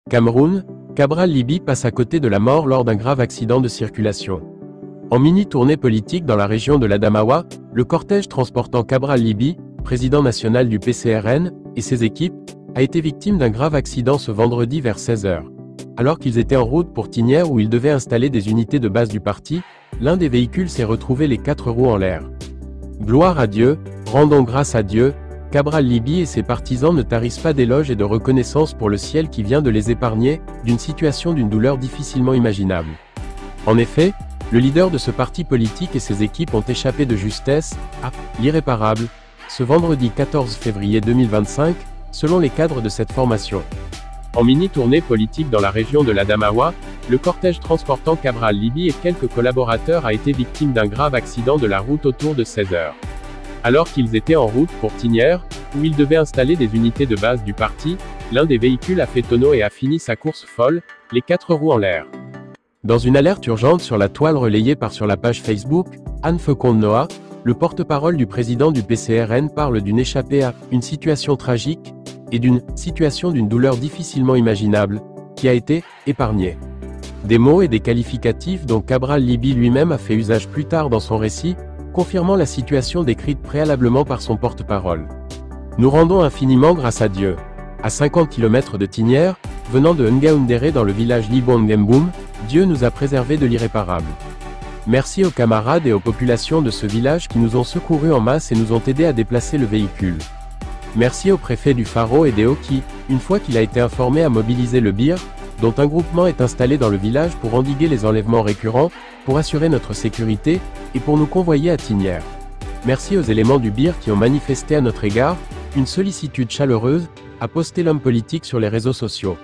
Cameroun, Cabral Libby passe à côté de la mort lors d'un grave accident de circulation. En mini-tournée politique dans la région de l'Adamawa, le cortège transportant Cabral Libby, président national du PCRN, et ses équipes, a été victime d'un grave accident ce vendredi vers 16 h. Alors qu'ils étaient en route pour Tignières où ils devaient installer des unités de base du parti, l'un des véhicules s'est retrouvé les 4 roues en l'air. Gloire à Dieu, rendons grâce à Dieu, Cabral Libby et ses partisans ne tarissent pas d'éloges et de reconnaissance pour le ciel qui vient de les épargner, d'une situation d'une douleur difficilement imaginable. En effet, le leader de ce parti politique et ses équipes ont échappé de justesse, à l'irréparable, ce vendredi 14 février 2025, selon les cadres de cette formation. En mini-tournée politique dans la région de l'Adamawa, le cortège transportant Cabral Libby et quelques collaborateurs a été victime d'un grave accident de la route autour de 16 h. Alors qu'ils étaient en route pour Tignières, où ils devaient installer des unités de base du parti, l'un des véhicules a fait tonneau et a fini sa course folle, les 4 roues en l'air. Dans une alerte urgente sur la toile relayée sur la page Facebook, Anne Fauconde Noah, le porte-parole du président du PCRN parle d'une échappée à une situation tragique et d'une situation d'une douleur difficilement imaginable, qui a été épargnée. Des mots et des qualificatifs dont Cabral Libby lui-même a fait usage plus tard dans son récit, confirmant la situation décrite préalablement par son porte-parole. Nous rendons infiniment grâce à Dieu. À 50 km de Tignières, venant de Ngaoundéré dans le village Libon-Ngemboum, Dieu nous a préservés de l'irréparable. Merci aux camarades et aux populations de ce village qui nous ont secourus en masse et nous ont aidés à déplacer le véhicule. Merci au préfet du Faro et des Hauts qui, une fois qu'il a été informé, a mobilisé le BIR, dont un groupement est installé dans le village pour endiguer les enlèvements récurrents, pour assurer notre sécurité, et pour nous convoyer à Tignières. Merci aux éléments du BIR qui ont manifesté à notre égard une sollicitude chaleureuse, a posté l'homme politique sur les réseaux sociaux.